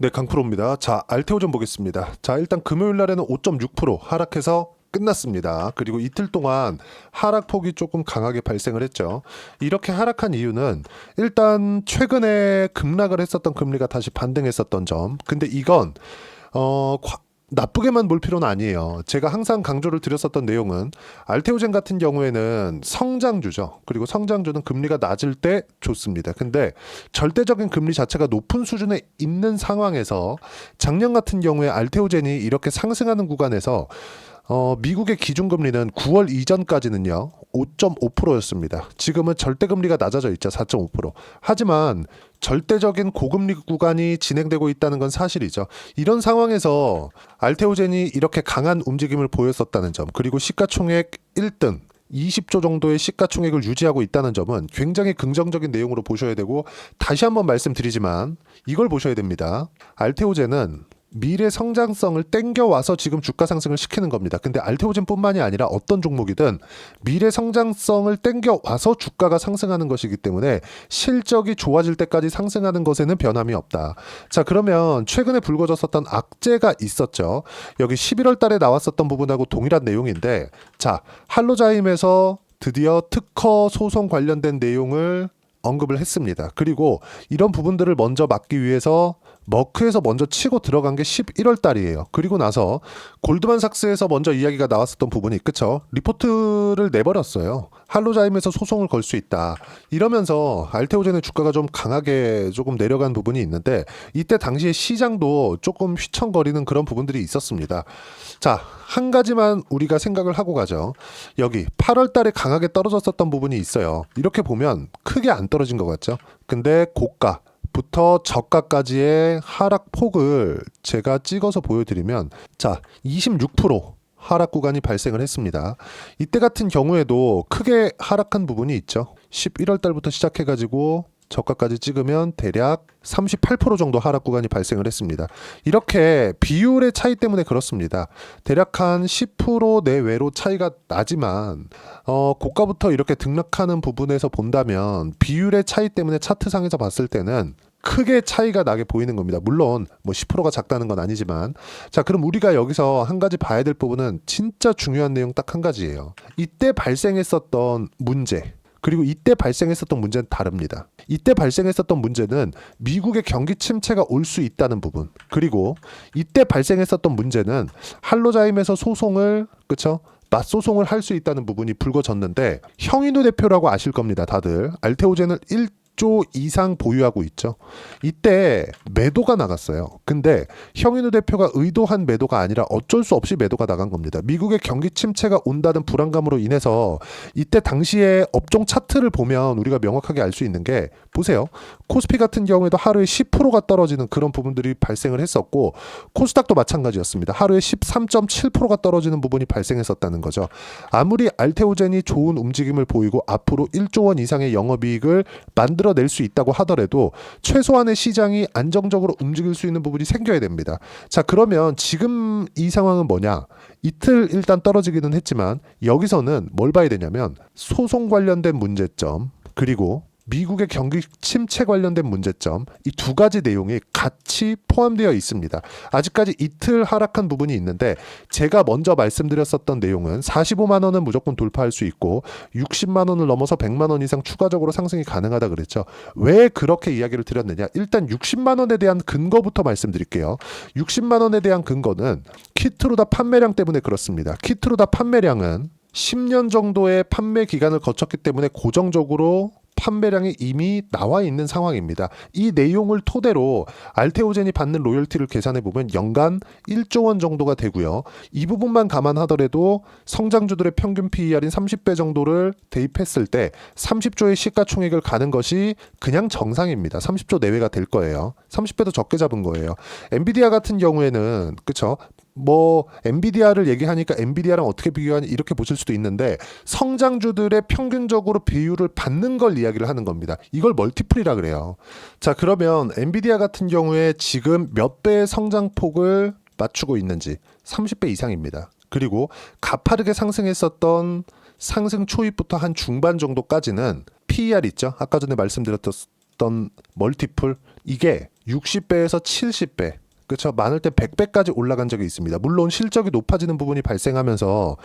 네, 강프로입니다. 자, 알테오전 보겠습니다. 자, 일단 금요일 날에는 5.6% 하락해서 끝났습니다. 그리고 이틀 동안 하락폭이 조금 강하게 발생을 했죠. 이렇게 하락한 이유는 일단 최근에 급락을 했었던 금리가 다시 반등했었던 점. 근데 이건 나쁘게만 볼 필요는 아니에요. 제가 항상 강조를 드렸었던 내용은 알테오젠 같은 경우에는 성장주죠. 그리고 성장주는 금리가 낮을 때 좋습니다. 근데 절대적인 금리 자체가 높은 수준에 있는 상황에서 작년 같은 경우에 알테오젠이 이렇게 상승하는 구간에서 미국의 기준금리는 9월 이전까지는요 5.5%였습니다. 지금은 절대금리가 낮아져 있죠. 4.5%. 하지만 절대적인 고금리 구간이 진행되고 있다는 건 사실이죠. 이런 상황에서 알테오젠이 이렇게 강한 움직임을 보였었다는 점, 그리고 시가총액 1등 20조 정도의 시가총액을 유지하고 있다는 점은 굉장히 긍정적인 내용으로 보셔야 되고, 다시 한번 말씀드리지만 이걸 보셔야 됩니다. 알테오젠은 미래 성장성을 땡겨와서 지금 주가 상승을 시키는 겁니다. 근데 알테오젠뿐만이 아니라 어떤 종목이든 미래 성장성을 땡겨와서 주가가 상승하는 것이기 때문에 실적이 좋아질 때까지 상승하는 것에는 변함이 없다. 자, 그러면 최근에 불거졌었던 악재가 있었죠. 여기 11월 달에 나왔었던 부분하고 동일한 내용인데, 자, 할로자임에서 드디어 특허 소송 관련된 내용을 언급을 했습니다. 그리고 이런 부분들을 먼저 막기 위해서 머크에서 먼저 치고 들어간 게 11월 달이에요. 그리고 나서 골드만삭스에서 먼저 이야기가 나왔었던 부분이, 그쵸? 리포트를 내버렸어요. 할로자임에서 소송을 걸 수 있다. 이러면서 알테오젠의 주가가 좀 강하게 조금 내려간 부분이 있는데, 이때 당시에 시장도 조금 휘청거리는 그런 부분들이 있었습니다. 자, 한 가지만 우리가 생각을 하고 가죠. 여기 8월 달에 강하게 떨어졌었던 부분이 있어요. 이렇게 보면 크게 안 떨어진 것 같죠? 근데 고가 부터 저가까지의 하락폭을 제가 찍어서 보여드리면, 자, 26% 하락 구간이 발생을 했습니다. 이때 같은 경우에도 크게 하락한 부분이 있죠. 11월 달부터 시작해가지고 저가까지 찍으면 대략 38% 정도 하락 구간이 발생을 했습니다. 이렇게 비율의 차이 때문에 그렇습니다. 대략 한 10% 내외로 차이가 나지만 고가부터 이렇게 등락하는 부분에서 본다면 비율의 차이 때문에 차트상에서 봤을 때는 크게 차이가 나게 보이는 겁니다. 물론 뭐 10%가 작다는 건 아니지만. 자, 그럼 우리가 여기서 한 가지 봐야 될 부분은 진짜 중요한 내용 딱 한 가지예요. 이때 발생했었던 문제, 그리고 이때 발생했었던 문제는 다릅니다. 이때 발생했었던 문제는 미국의 경기 침체가 올 수 있다는 부분, 그리고 이때 발생했었던 문제는 할로자임에서 소송을, 그쵸? 맞소송을 할 수 있다는 부분이 불거졌는데, 형인우 대표라고 아실 겁니다. 다들 알테오젠을 1조 이상 보유하고 있죠. 이때 매도가 나갔어요. 근데 형인우 대표가 의도한 매도가 아니라 어쩔 수 없이 매도가 나간 겁니다. 미국의 경기 침체가 온다는 불안감으로 인해서. 이때 당시에 업종 차트를 보면 우리가 명확하게 알 수 있는 게, 보세요. 코스피 같은 경우에도 하루에 10%가 떨어지는 그런 부분들이 발생을 했었고, 코스닥도 마찬가지였습니다. 하루에 13.7%가 떨어지는 부분이 발생했었다는 거죠. 아무리 알테오젠이 좋은 움직임을 보이고 앞으로 1조 원 이상의 영업이익을 만들어낼 수 있다고 하더라도 최소한의 시장이 안정적으로 움직일 수 있는 부분이 생겨야 됩니다. 자, 그러면 지금 이 상황은 뭐냐? 이틀 일단 떨어지기는 했지만 여기서는 뭘 봐야 되냐면, 소송 관련된 문제점, 그리고 미국의 경기 침체 관련된 문제점, 이 두 가지 내용이 같이 포함되어 있습니다. 아직까지 이틀 하락한 부분이 있는데, 제가 먼저 말씀드렸었던 내용은 45만 원은 무조건 돌파할 수 있고 60만 원을 넘어서 100만 원 이상 추가적으로 상승이 가능하다 그랬죠. 왜 그렇게 이야기를 드렸느냐? 일단 60만 원에 대한 근거부터 말씀드릴게요. 60만 원에 대한 근거는 키트루다 판매량 때문에 그렇습니다. 키트루다 판매량은 10년 정도의 판매 기간을 거쳤기 때문에 고정적으로 판매량이 이미 나와 있는 상황입니다. 이 내용을 토대로 알테오젠이 받는 로열티를 계산해 보면 연간 1조 원 정도가 되고요. 이 부분만 감안하더라도 성장주들의 평균 PER인 30배 정도를 대입했을 때 30조의 시가총액을 가는 것이 그냥 정상입니다. 30조 내외가 될 거예요. 30배도 적게 잡은 거예요. 엔비디아 같은 경우에는, 그쵸? 뭐 엔비디아를 얘기하니까 엔비디아랑 어떻게 비교하니 이렇게 보실 수도 있는데, 성장주들의 평균적으로 비율을 받는 걸 이야기를 하는 겁니다. 이걸 멀티플이라 그래요. 자, 그러면 엔비디아 같은 경우에 지금 몇 배의 성장폭을 맞추고 있는지 30배 이상입니다. 그리고 가파르게 상승했었던 상승 초입부터 한 중반 정도까지는 PER 있죠? 아까 전에 말씀드렸던 멀티플, 이게 60배에서 70배, 그렇죠? 많을 때 100배까지 올라간 적이 있습니다. 물론 실적이 높아지는 부분이 발생하면서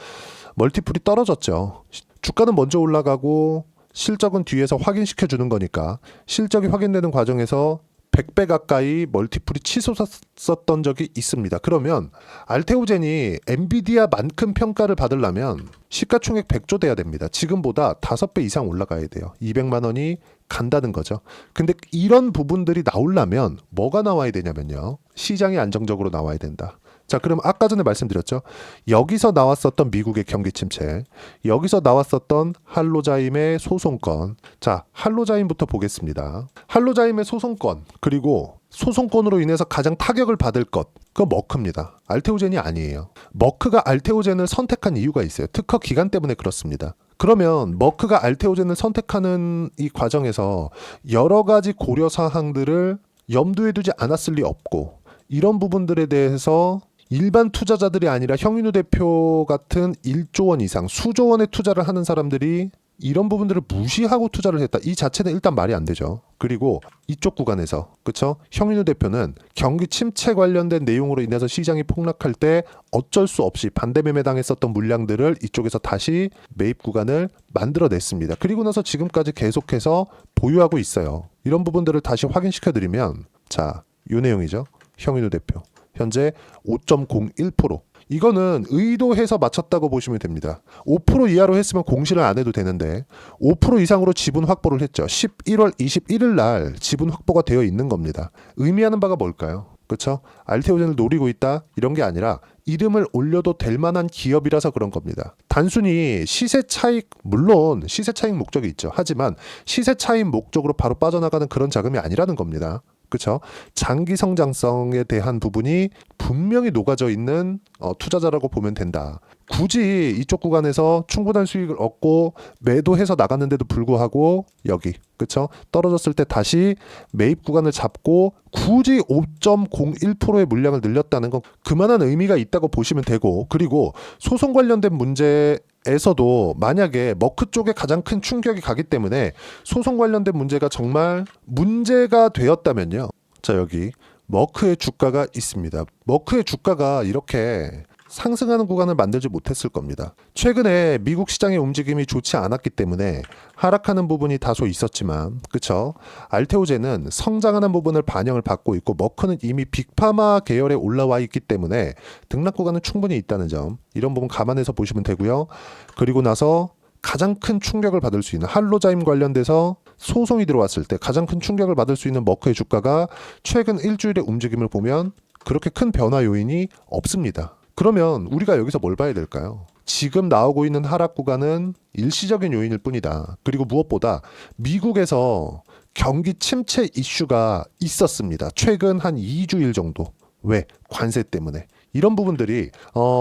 멀티플이 떨어졌죠. 주가는 먼저 올라가고 실적은 뒤에서 확인시켜 주는 거니까 실적이 확인되는 과정에서 100배 가까이 멀티플이 치솟았던 적이 있습니다. 그러면 알테오젠이 엔비디아만큼 평가를 받으려면 시가총액 100조 돼야 됩니다. 지금보다 5배 이상 올라가야 돼요. 200만 원이 간다는 거죠. 근데 이런 부분들이 나오려면 뭐가 나와야 되냐면요. 시장이 안정적으로 나와야 된다. 자, 그럼 아까 전에 말씀드렸죠. 여기서 나왔었던 미국의 경기 침체, 여기서 나왔었던 할로자임의 소송건. 자, 할로자임부터 보겠습니다. 할로자임의 소송건, 그리고 소송건으로 인해서 가장 타격을 받을 것, 그건 머크입니다. 알테오젠이 아니에요. 머크가 알테오젠을 선택한 이유가 있어요. 특허 기간 때문에 그렇습니다. 그러면 머크가 알테오젠을 선택하는 이 과정에서 여러 가지 고려 사항들을 염두에 두지 않았을 리 없고, 이런 부분들에 대해서 일반 투자자들이 아니라 형인우 대표 같은 1조 원 이상, 수조 원의 투자를 하는 사람들이 이런 부분들을 무시하고 투자를 했다. 이 자체는 일단 말이 안 되죠. 그리고 이쪽 구간에서, 그쵸? 형인우 대표는 경기 침체 관련된 내용으로 인해서 시장이 폭락할 때 어쩔 수 없이 반대 매매당했었던 물량들을 이쪽에서 다시 매입 구간을 만들어냈습니다. 그리고 나서 지금까지 계속해서 보유하고 있어요. 이런 부분들을 다시 확인시켜드리면, 자, 이 내용이죠. 형인우 대표. 현재 5.01%. 이거는 의도해서 맞췄다고 보시면 됩니다. 5% 이하로 했으면 공시를 안 해도 되는데 5% 이상으로 지분 확보를 했죠. 11월 21일 날 지분 확보가 되어 있는 겁니다. 의미하는 바가 뭘까요? 그렇죠? 알테오젠을 노리고 있다 이런 게 아니라 이름을 올려도 될 만한 기업이라서 그런 겁니다. 단순히 시세 차익, 물론 시세 차익 목적이 있죠. 하지만 시세 차익 목적으로 바로 빠져나가는 그런 자금이 아니라는 겁니다. 그렇죠? 장기 성장성에 대한 부분이 분명히 녹아져 있는 투자자라고 보면 된다. 굳이 이쪽 구간에서 충분한 수익을 얻고 매도해서 나갔는데도 불구하고 여기, 그렇죠? 떨어졌을 때 다시 매입 구간을 잡고 굳이 5.01%의 물량을 늘렸다는 건 그만한 의미가 있다고 보시면 되고, 그리고 소송 관련된 문제 에서도 만약에 머크 쪽에 가장 큰 충격이 가기 때문에 소송 관련된 문제가 정말 문제가 되었다면요. 자, 여기 머크의 주가가 있습니다. 머크의 주가가 이렇게 상승하는 구간을 만들지 못했을 겁니다. 최근에 미국 시장의 움직임이 좋지 않았기 때문에 하락하는 부분이 다소 있었지만, 그쵸? 알테오젠은 성장하는 부분을 반영을 받고 있고 머크는 이미 빅파마 계열에 올라와 있기 때문에 등락 구간은 충분히 있다는 점, 이런 부분 감안해서 보시면 되고요. 그리고 나서 가장 큰 충격을 받을 수 있는 할로자임 관련돼서 소송이 들어왔을 때 가장 큰 충격을 받을 수 있는 머크의 주가가 최근 일주일의 움직임을 보면 그렇게 큰 변화 요인이 없습니다. 그러면 우리가 여기서 뭘 봐야 될까요? 지금 나오고 있는 하락 구간은 일시적인 요인일 뿐이다. 그리고 무엇보다 미국에서 경기 침체 이슈가 있었습니다. 최근 한 2주일 정도. 왜? 관세 때문에. 이런 부분들이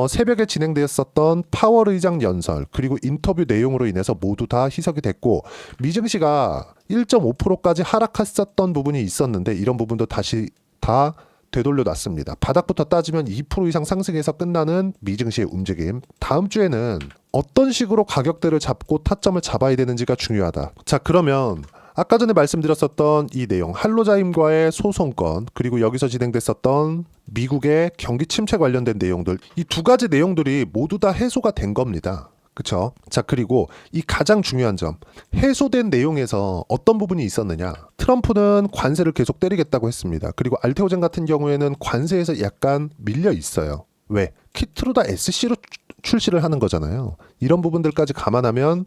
새벽에 진행되었었던 파월 의장 연설 그리고 인터뷰 내용으로 인해서 모두 다 희석이 됐고, 미증시가 1.5%까지 하락했었던 부분이 있었는데 이런 부분도 다시 다 되돌려 놨습니다. 바닥부터 따지면 2% 이상 상승해서 끝나는 미증시의 움직임. 다음 주에는 어떤 식으로 가격대를 잡고 타점을 잡아야 되는지가 중요하다. 자, 그러면 아까 전에 말씀드렸었던 이 내용, 할로자임과의 소송건, 그리고 여기서 진행됐었던 미국의 경기 침체 관련된 내용들, 이 두 가지 내용들이 모두 다 해소가 된 겁니다. 그쵸? 자, 그리고 이 가장 중요한 점, 해소된 내용에서 어떤 부분이 있었느냐? 트럼프는 관세를 계속 때리겠다고 했습니다. 그리고 알테오젠 같은 경우에는 관세에서 약간 밀려 있어요. 왜? 키트루다 SC로 출시를 하는 거잖아요. 이런 부분들까지 감안하면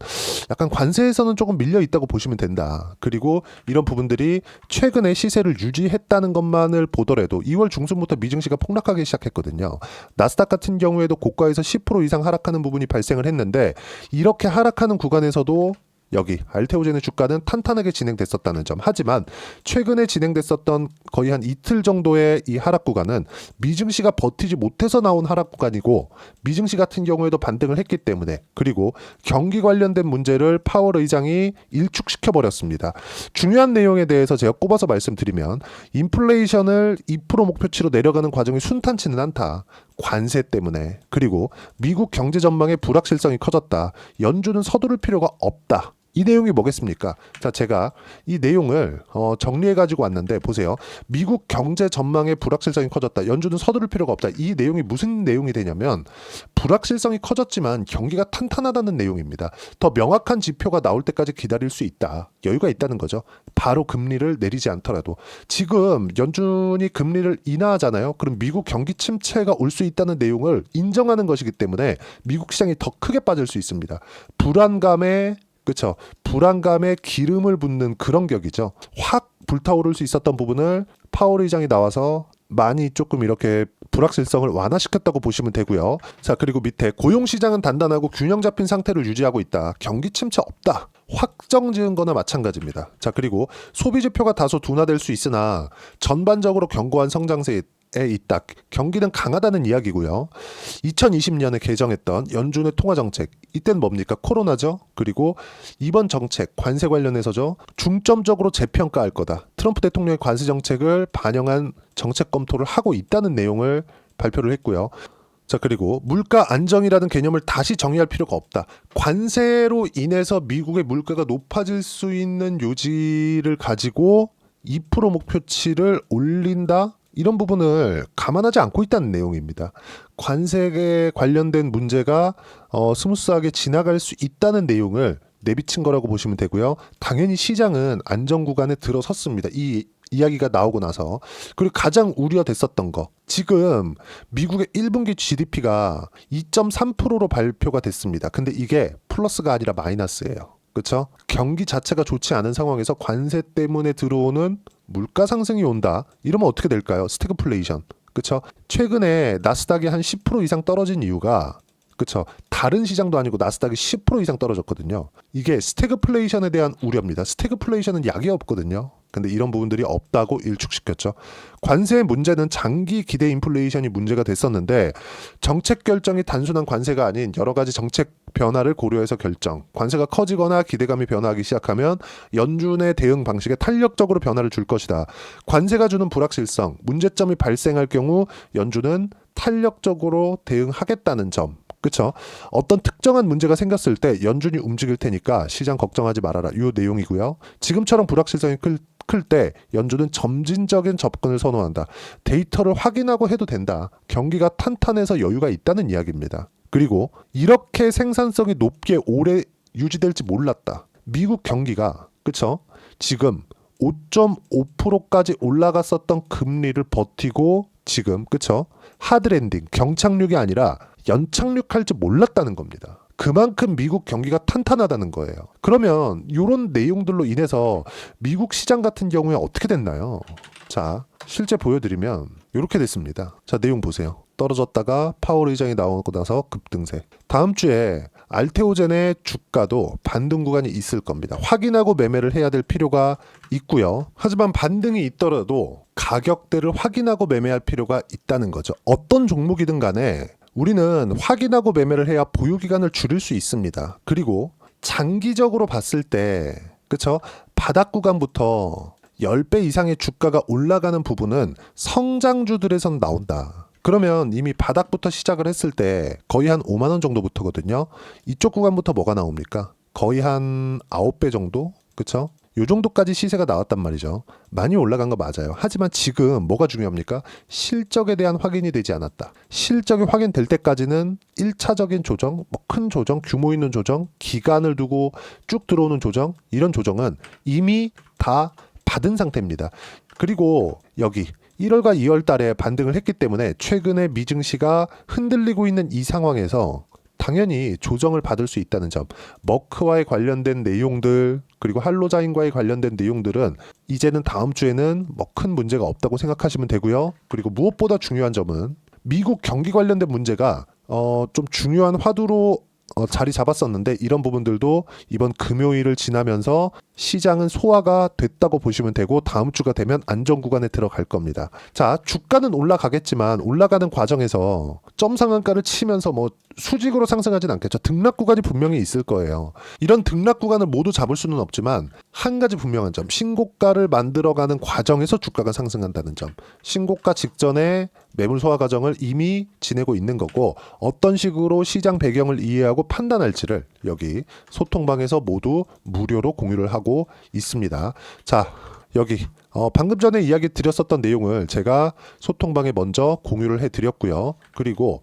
약간 관세에서는 조금 밀려 있다고 보시면 된다. 그리고 이런 부분들이 최근에 시세를 유지했다는 것만을 보더라도 2월 중순부터 미증시가 폭락하기 시작했거든요. 나스닥 같은 경우에도 고가에서 10% 이상 하락하는 부분이 발생을 했는데 이렇게 하락하는 구간에서도 여기 알테오젠의 주가는 탄탄하게 진행됐었다는 점. 하지만 최근에 진행됐었던 거의 한 이틀 정도의 이 하락 구간은 미증시가 버티지 못해서 나온 하락 구간이고, 미증시 같은 경우에도 반등을 했기 때문에, 그리고 경기 관련된 문제를 파월 의장이 일축시켜 버렸습니다. 중요한 내용에 대해서 제가 꼽아서 말씀드리면, 인플레이션을 2% 목표치로 내려가는 과정이 순탄치는 않다. 관세 때문에, 그리고 미국 경제 전망의 불확실성이 커졌다. 연준은 서두를 필요가 없다. 이 내용이 뭐겠습니까? 자, 제가 이 내용을 정리해 가지고 왔는데 보세요. 미국 경제 전망의 불확실성이 커졌다. 연준은 서두를 필요가 없다. 이 내용이 무슨 내용이 되냐면 불확실성이 커졌지만 경기가 탄탄하다는 내용입니다. 더 명확한 지표가 나올 때까지 기다릴 수 있다. 여유가 있다는 거죠. 바로 금리를 내리지 않더라도. 지금 연준이 금리를 인하하잖아요. 그럼 미국 경기 침체가 올 수 있다는 내용을 인정하는 것이기 때문에 미국 시장이 더 크게 빠질 수 있습니다. 불안감에 그렇죠. 불안감에 기름을 붓는 그런 격이죠. 확 불타오를 수 있었던 부분을 파월 의장이 나와서 많이 조금 이렇게 불확실성을 완화시켰다고 보시면 되고요. 자, 그리고 밑에 고용시장은 단단하고 균형 잡힌 상태를 유지하고 있다. 경기 침체 없다. 확정 지은 거나 마찬가지입니다. 자, 그리고 소비 지표가 다소 둔화될 수 있으나 전반적으로 견고한 성장세에 있다. 경기는 강하다는 이야기고요. 2020년에 개정했던 연준의 통화 정책, 이때는 뭡니까? 코로나죠. 그리고 이번 정책, 관세 관련해서죠. 중점적으로 재평가할 거다. 트럼프 대통령의 관세 정책을 반영한 정책 검토를 하고 있다는 내용을 발표를 했고요. 자, 그리고 물가 안정이라는 개념을 다시 정의할 필요가 없다. 관세로 인해서 미국의 물가가 높아질 수 있는 요지를 가지고 2% 목표치를 올린다? 이런 부분을 감안하지 않고 있다는 내용입니다. 관세에 관련된 문제가 스무스하게 지나갈 수 있다는 내용을 내비친 거라고 보시면 되고요. 당연히 시장은 안정 구간에 들어섰습니다. 이 이야기가 나오고 나서. 그리고 가장 우려됐었던 거. 지금 미국의 1분기 GDP가 2.3%로 발표가 됐습니다. 근데 이게 플러스가 아니라 마이너스예요. 그렇죠? 경기 자체가 좋지 않은 상황에서 관세 때문에 들어오는 물가 상승이 온다. 이러면 어떻게 될까요? 스태그플레이션. 그렇죠? 최근에 나스닥이 한 10% 이상 떨어진 이유가 그렇죠? 다른 시장도 아니고 나스닥이 10% 이상 떨어졌거든요. 이게 스태그플레이션에 대한 우려입니다. 스태그플레이션은 약이 없거든요. 근데 이런 부분들이 없다고 일축시켰죠. 관세의 문제는 장기 기대 인플레이션이 문제가 됐었는데 정책 결정이 단순한 관세가 아닌 여러 가지 정책 변화를 고려해서 결정. 관세가 커지거나 기대감이 변화하기 시작하면 연준의 대응 방식에 탄력적으로 변화를 줄 것이다. 관세가 주는 불확실성, 문제점이 발생할 경우 연준은 탄력적으로 대응하겠다는 점. 그렇죠? 어떤 특정한 문제가 생겼을 때 연준이 움직일 테니까 시장 걱정하지 말아라. 이 내용이고요. 지금처럼 불확실성이 클 때 연준은 점진적인 접근을 선호한다. 데이터를 확인하고 해도 된다. 경기가 탄탄해서 여유가 있다는 이야기입니다. 그리고 이렇게 생산성이 높게 오래 유지될지 몰랐다. 미국 경기가 그렇죠? 지금 5.5%까지 올라갔었던 금리를 버티고 지금 그렇죠? 하드랜딩, 경착륙이 아니라 연착륙할 줄 몰랐다는 겁니다. 그만큼 미국 경기가 탄탄하다는 거예요. 그러면 이런 내용들로 인해서 미국 시장 같은 경우에 어떻게 됐나요? 자, 실제 보여드리면 이렇게 됐습니다. 자, 내용 보세요. 떨어졌다가 파월 의장이 나오고 나서 급등세. 다음 주에 알테오젠의 주가도 반등 구간이 있을 겁니다. 확인하고 매매를 해야 될 필요가 있고요. 하지만 반등이 있더라도 가격대를 확인하고 매매할 필요가 있다는 거죠. 어떤 종목이든 간에 우리는 확인하고 매매를 해야 보유 기간을 줄일 수 있습니다. 그리고 장기적으로 봤을 때 그렇죠? 바닥 구간부터 10배 이상의 주가가 올라가는 부분은 성장주들에선 나온다. 그러면 이미 바닥부터 시작을 했을 때 거의 한 5만 원 정도부터거든요. 이쪽 구간부터 뭐가 나옵니까? 거의 한 9배 정도? 그렇죠? 요 정도까지 시세가 나왔단 말이죠. 많이 올라간 거 맞아요. 하지만 지금 뭐가 중요합니까? 실적에 대한 확인이 되지 않았다. 실적이 확인될 때까지는 1차적인 조정, 뭐 큰 조정, 규모 있는 조정, 기간을 두고 쭉 들어오는 조정, 이런 조정은 이미 다 받은 상태입니다. 그리고 여기 1월과 2월 달에 반등을 했기 때문에 최근에 미증시가 흔들리고 있는 이 상황에서 당연히 조정을 받을 수 있다는 점. 머크와의 관련된 내용들 그리고 할로자인과의 관련된 내용들은 이제는 다음 주에는 뭐 큰 문제가 없다고 생각하시면 되고요. 그리고 무엇보다 중요한 점은 미국 경기 관련된 문제가 좀 중요한 화두로 자리 잡았었는데 이런 부분들도 이번 금요일을 지나면서 시장은 소화가 됐다고 보시면 되고 다음 주가 되면 안정 구간에 들어갈 겁니다. 자, 주가는 올라가겠지만 올라가는 과정에서 점 상한가를 치면서 뭐 수직으로 상승하진 않겠죠. 등락 구간이 분명히 있을 거예요. 이런 등락 구간을 모두 잡을 수는 없지만 한 가지 분명한 점, 신고가를 만들어가는 과정에서 주가가 상승한다는 점. 신고가 직전에 매물 소화 과정을 이미 지내고 있는 거고 어떤 식으로 시장 배경을 이해하고 판단할지를 여기 소통방에서 모두 무료로 공유를 하고 있습니다. 자, 여기 방금 전에 이야기 드렸었던 내용을 제가 소통방에 먼저 공유를 해드렸고요. 그리고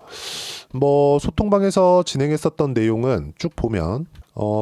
뭐 소통방에서 진행했었던 내용은 쭉 보면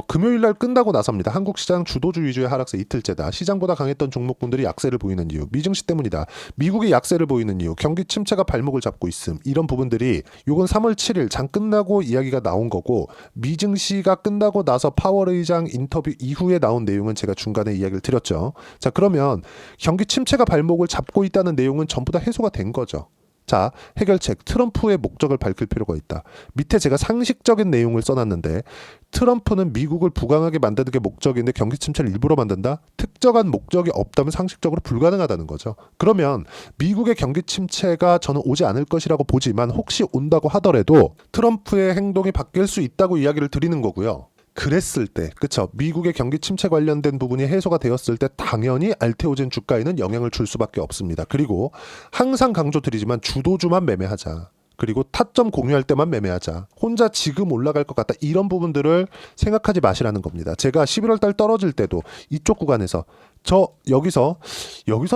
금요일 날 끝나고 나서입니다. 한국 시장 주도주 위주의 하락세 이틀째다. 시장보다 강했던 종목군들이 약세를 보이는 이유. 미증시 때문이다. 미국이 약세를 보이는 이유. 경기 침체가 발목을 잡고 있음. 이런 부분들이 요건 3월 7일 장 끝나고 이야기가 나온 거고 미증시가 끝나고 나서 파월 의장 인터뷰 이후에 나온 내용은 제가 중간에 이야기를 드렸죠. 자, 그러면 경기 침체가 발목을 잡고 있다는 내용은 전부 다 해소가 된 거죠. 자, 해결책. 트럼프의 목적을 밝힐 필요가 있다. 밑에 제가 상식적인 내용을 써놨는데 트럼프는 미국을 부강하게 만드는 게 목적인데 경기 침체를 일부러 만든다? 특정한 목적이 없다면 상식적으로 불가능하다는 거죠. 그러면 미국의 경기 침체가 저는 오지 않을 것이라고 보지만 혹시 온다고 하더라도 트럼프의 행동이 바뀔 수 있다고 이야기를 드리는 거고요. 그랬을 때, 그쵸? 미국의 경기 침체 관련된 부분이 해소가 되었을 때 당연히 알테오젠 주가에는 영향을 줄 수밖에 없습니다. 그리고 항상 강조드리지만 주도주만 매매하자. 그리고 타점 공유할 때만 매매하자. 혼자 지금 올라갈 것 같다. 이런 부분들을 생각하지 마시라는 겁니다. 제가 11월 달 떨어질 때도 이쪽 구간에서 저 여기서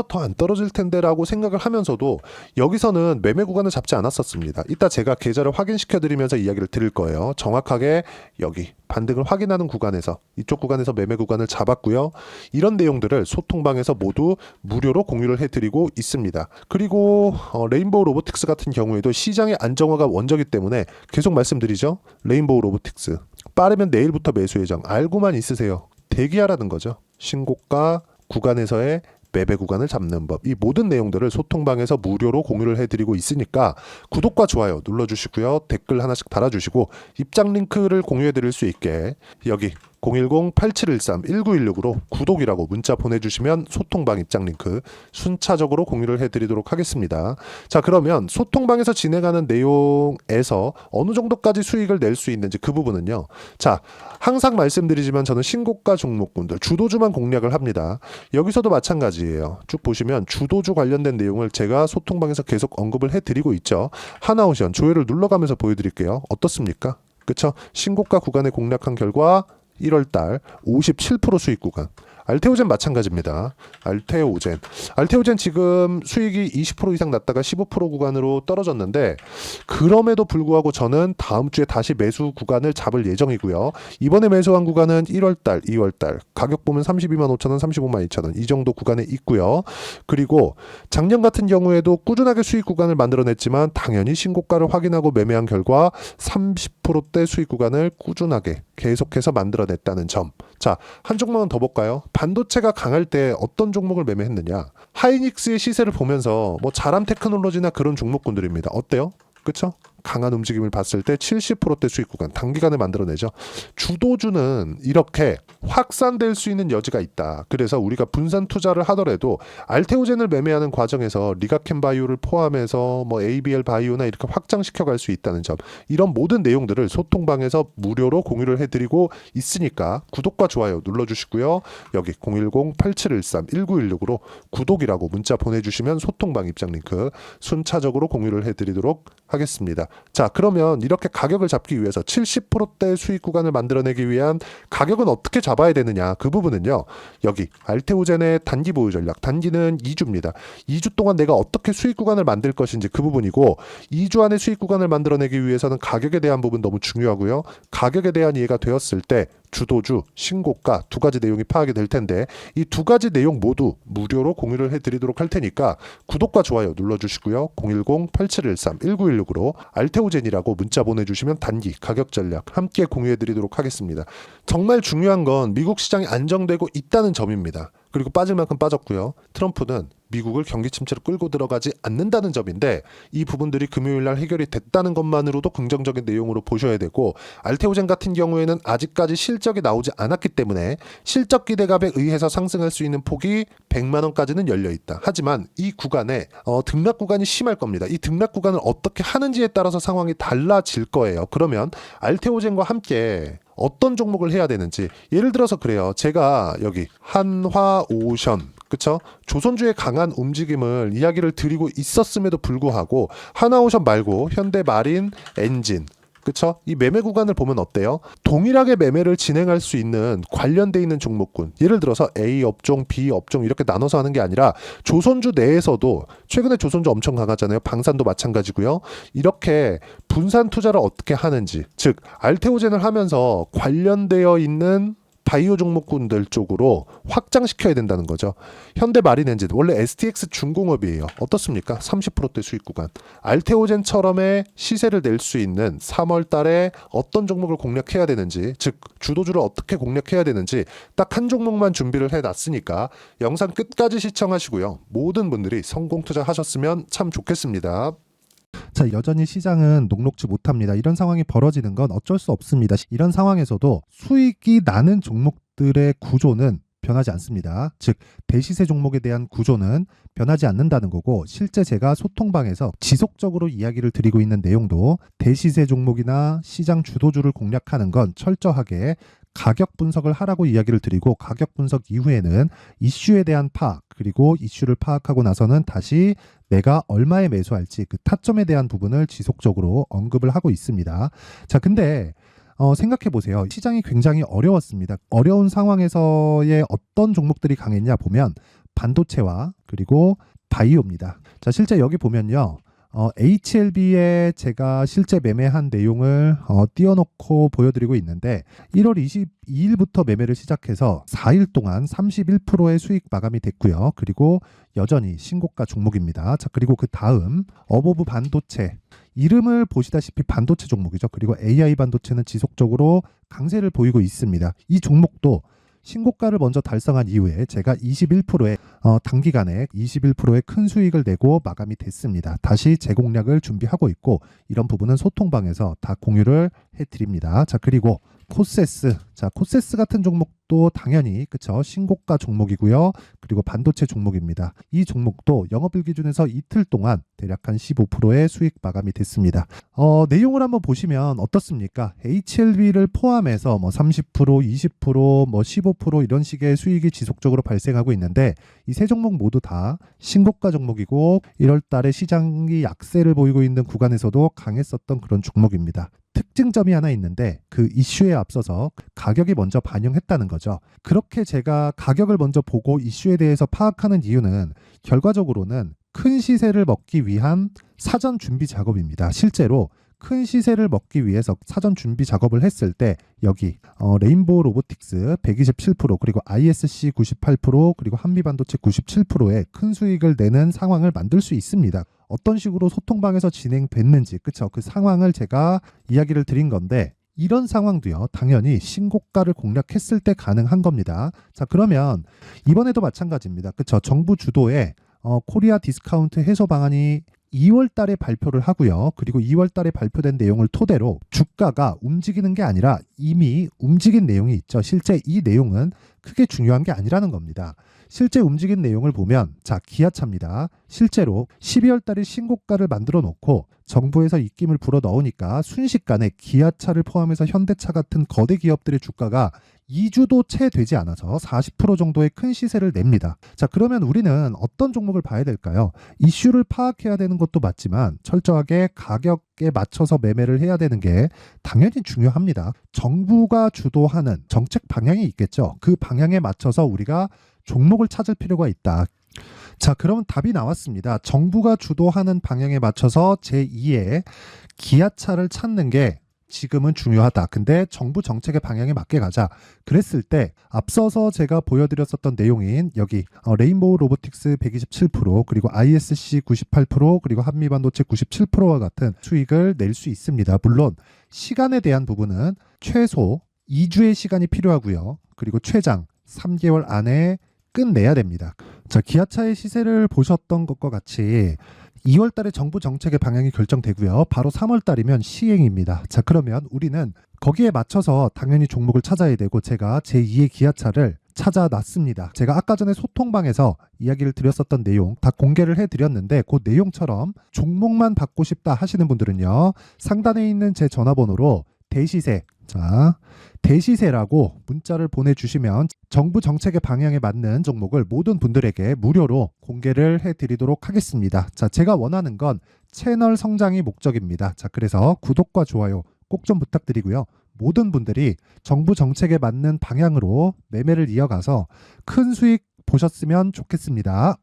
더 안 떨어질 텐데라고 생각을 하면서도 여기서는 매매 구간을 잡지 않았었습니다. 이따 제가 계좌를 확인시켜 드리면서 이야기를 드릴 거예요. 정확하게 여기 반등을 확인하는 구간에서 이쪽 구간에서 매매 구간을 잡았고요. 이런 내용들을 소통방에서 모두 무료로 공유를 해드리고 있습니다. 그리고 레인보우 로보틱스 같은 경우에도 시장의 안정화가 원저기 때문에 계속 말씀드리죠. 레인보우 로보틱스 빠르면 내일부터 매수 예정. 알고만 있으세요. 대기하라는 거죠. 신고가 구간에서의 매매 구간을 잡는 법. 이 모든 내용들을 소통방에서 무료로 공유를 해드리고 있으니까 구독과 좋아요 눌러주시고요. 댓글 하나씩 달아주시고 입장 링크를 공유해드릴 수 있게 여기 010-8713-1916으로 구독이라고 문자 보내주시면 소통방 입장 링크 순차적으로 공유를 해드리도록 하겠습니다. 자, 그러면 소통방에서 진행하는 내용에서 어느 정도까지 수익을 낼 수 있는지 그 부분은요. 자, 항상 말씀드리지만 저는 신고가 종목군들 주도주만 공략을 합니다. 여기서도 마찬가지예요. 쭉 보시면 주도주 관련된 내용을 제가 소통방에서 계속 언급을 해드리고 있죠. 하나오션 조회를 눌러가면서 보여드릴게요. 어떻습니까? 그쵸? 신고가 구간에 공략한 결과 1월달 57% 수익 구간. 알테오젠 마찬가지입니다. 알테오젠 지금 수익이 20% 이상 났다가 15% 구간으로 떨어졌는데 그럼에도 불구하고 저는 다음 주에 다시 매수 구간을 잡을 예정이고요. 이번에 매수한 구간은 1월달, 2월달 가격 보면 32만 5천 원, 35만 2천 원 이 정도 구간에 있고요. 그리고 작년 같은 경우에도 꾸준하게 수익 구간을 만들어냈지만 당연히 신고가를 확인하고 매매한 결과 30%대 수익 구간을 꾸준하게 계속해서 만들어냈다는 점. 자, 한 종목만 더 볼까요? 반도체가 강할 때 어떤 종목을 매매했느냐? 하이닉스의 시세를 보면서 뭐 자람 테크놀로지나 그런 종목군들입니다. 어때요? 그쵸? 강한 움직임을 봤을 때 70%대 수익 구간 단기간에 만들어내죠. 주도주는 이렇게 확산될 수 있는 여지가 있다. 그래서 우리가 분산 투자를 하더라도 알테오젠을 매매하는 과정에서 리가켄 바이오를 포함해서 뭐 ABL 바이오나 이렇게 확장시켜 갈 수 있다는 점, 이런 모든 내용들을 소통방에서 무료로 공유를 해드리고 있으니까 구독과 좋아요 눌러주시고요. 여기 010-8713-1916으로 구독이라고 문자 보내주시면 소통방 입장 링크 순차적으로 공유를 해드리도록 하겠습니다. 자, 그러면 이렇게 가격을 잡기 위해서 70%대 수익 구간을 만들어내기 위한 가격은 어떻게 잡아야 되느냐? 그 부분은요. 여기 알테오젠의 단기 보유 전략. 단기는 2주입니다. 2주 동안 내가 어떻게 수익 구간을 만들 것인지 그 부분이고 2주 안에 수익 구간을 만들어내기 위해서는 가격에 대한 부분 너무 중요하고요. 가격에 대한 이해가 되었을 때 주도주, 신고가 두 가지 내용이 파악이 될 텐데 이 두 가지 내용 모두 무료로 공유를 해드리도록 할 테니까 구독과 좋아요 눌러주시고요. 010-8713-1916으로 알테오젠이라고 문자 보내주시면 단기 가격 전략 함께 공유해드리도록 하겠습니다. 정말 중요한 건 미국 시장이 안정되고 있다는 점입니다. 그리고 빠질 만큼 빠졌고요. 트럼프는 미국을 경기 침체로 끌고 들어가지 않는다는 점인데 이 부분들이 금요일 날 해결이 됐다는 것만으로도 긍정적인 내용으로 보셔야 되고 알테오젠 같은 경우에는 아직까지 실적이 나오지 않았기 때문에 실적 기대감에 의해서 상승할 수 있는 폭이 100만 원까지는 열려 있다. 하지만 이 구간에 등락 구간이 심할 겁니다. 이 등락 구간을 어떻게 하는지에 따라서 상황이 달라질 거예요. 그러면 알테오젠과 함께 어떤 종목을 해야 되는지 예를 들어서 그래요. 제가 여기 한화오션 그쵸? 조선주의 강한 움직임을 이야기를 드리고 있었음에도 불구하고 하나오션 말고 현대마린, 엔진, 그쵸? 이 매매 구간을 보면 어때요? 동일하게 매매를 진행할 수 있는 관련돼 있는 종목군, 예를 들어서 A 업종, B 업종 이렇게 나눠서 하는 게 아니라 조선주 내에서도 최근에 조선주 엄청 강하잖아요. 방산도 마찬가지고요. 이렇게 분산 투자를 어떻게 하는지, 즉 알테오젠을 하면서 관련되어 있는 바이오 종목군들 쪽으로 확장시켜야 된다는 거죠. 현대마린엔진 원래 STX 중공업이에요. 어떻습니까? 30%대 수익 구간. 알테오젠처럼의 시세를 낼 수 있는 3월 달에 어떤 종목을 공략해야 되는지, 즉 주도주를 어떻게 공략해야 되는지 딱 한 종목만 준비를 해놨으니까 영상 끝까지 시청하시고요. 모든 분들이 성공 투자하셨으면 참 좋겠습니다. 자, 여전히 시장은 녹록지 못합니다. 이런 상황이 벌어지는 건 어쩔 수 없습니다. 이런 상황에서도 수익이 나는 종목들의 구조는 변하지 않습니다. 즉, 대시세 종목에 대한 구조는 변하지 않는다는 거고, 실제 제가 소통방에서 지속적으로 이야기를 드리고 있는 내용도 대시세 종목이나 시장 주도주를 공략하는 건 철저하게 가격 분석을 하라고 이야기를 드리고, 가격 분석 이후에는 이슈에 대한 파악, 그리고 이슈를 파악하고 나서는 다시 내가 얼마에 매수할지 그 타점에 대한 부분을 지속적으로 언급을 하고 있습니다. 자, 근데 생각해 보세요. 시장이 굉장히 어려웠습니다. 어려운 상황에서의 어떤 종목들이 강했냐 보면 반도체와 그리고 바이오입니다. 자, 실제 여기 보면요. HLB에 제가 실제 매매한 내용을 띄워놓고 보여드리고 있는데 1월 22일부터 매매를 시작해서 4일 동안 31%의 수익 마감이 됐고요. 그리고 여전히 신고가 종목입니다. 자, 그리고 그 다음 어보브 반도체, 이름을 보시다시피 반도체 종목이죠. 그리고 AI 반도체는 지속적으로 강세를 보이고 있습니다. 이 종목도 신고가를 먼저 달성한 이후에 제가 21%의 단기간에 21%의 큰 수익을 내고 마감이 됐습니다. 다시 재공략을 준비하고 있고, 이런 부분은 소통방에서 다 공유를 해드립니다. 자, 그리고 코세스. 자, 코세스 같은 종목도 당연히 그쵸, 신고가 종목이고요. 그리고 반도체 종목입니다. 이 종목도 영업일 기준에서 이틀 동안 대략 한 15%의 수익 마감이 됐습니다. 내용을 한번 보시면 어떻습니까? HLB를 포함해서 뭐 30%, 20%, 뭐 15% 이런 식의 수익이 지속적으로 발생하고 있는데, 이 세 종목 모두 다 신고가 종목이고 1월 달에 시장이 약세를 보이고 있는 구간에서도 강했었던 그런 종목입니다. 특징점이 하나 있는데 그 이슈에 앞서서 가격이 먼저 반영했다는 거죠. 그렇게 제가 가격을 먼저 보고 이슈에 대해서 파악하는 이유는 결과적으로는 큰 시세를 먹기 위한 사전 준비 작업입니다. 실제로 큰 시세를 먹기 위해서 사전 준비 작업을 했을 때 여기 레인보우 로보틱스 127%, 그리고 ISC 98%, 그리고 한미반도체 97%의 큰 수익을 내는 상황을 만들 수 있습니다. 어떤 식으로 소통방에서 진행됐는지, 그쵸? 그 상황을 제가 이야기를 드린 건데, 이런 상황도요, 당연히 신고가를 공략했을 때 가능한 겁니다. 자, 그러면 이번에도 마찬가지입니다. 그쵸? 정부 주도의 코리아 디스카운트 해소 방안이 2월 달에 발표를 하고요. 그리고 2월 달에 발표된 내용을 토대로 주가가 움직이는 게 아니라 이미 움직인 내용이 있죠. 실제 이 내용은 크게 중요한 게 아니라는 겁니다. 실제 움직인 내용을 보면, 자, 기아차입니다. 실제로 12월 달에 신고가를 만들어 놓고 정부에서 입김을 불어 넣으니까 순식간에 기아차를 포함해서 현대차 같은 거대 기업들의 주가가 2주도 채 되지 않아서 40% 정도의 큰 시세를 냅니다. 자, 그러면 우리는 어떤 종목을 봐야 될까요? 이슈를 파악해야 되는 것도 맞지만 철저하게 가격에 맞춰서 매매를 해야 되는 게 당연히 중요합니다. 정부가 주도하는 정책 방향이 있겠죠. 그 방향에 맞춰서 우리가 종목을 찾을 필요가 있다. 자, 그러면 답이 나왔습니다. 정부가 주도하는 방향에 맞춰서 제2의 기아차를 찾는 게 지금은 중요하다. 근데 정부 정책의 방향에 맞게 가자. 그랬을 때 앞서서 제가 보여드렸었던 내용인 여기 레인보우 로보틱스 127%, 그리고 ISC 98%, 그리고 한미반도체 97%와 같은 수익을 낼 수 있습니다. 물론 시간에 대한 부분은 최소 2주의 시간이 필요하고요. 그리고 최장 3개월 안에 끝내야 됩니다. 자, 기아차의 시세를 보셨던 것과 같이 2월 달에 정부 정책의 방향이 결정되고요. 바로 3월 달이면 시행입니다. 자, 그러면 우리는 거기에 맞춰서 당연히 종목을 찾아야 되고, 제가 제2의 기아차를 찾아놨습니다. 제가 아까 전에 소통방에서 이야기를 드렸었던 내용 다 공개를 해드렸는데, 그 내용처럼 종목만 받고 싶다 하시는 분들은요, 상단에 있는 제 전화번호로 대시세, 자, 대시세라고 문자를 보내주시면 정부 정책의 방향에 맞는 종목을 모든 분들에게 무료로 공개를 해드리도록 하겠습니다. 자, 제가 원하는 건 채널 성장이 목적입니다. 자, 그래서 구독과 좋아요 꼭 좀 부탁드리고요. 모든 분들이 정부 정책에 맞는 방향으로 매매를 이어가서 큰 수익 보셨으면 좋겠습니다.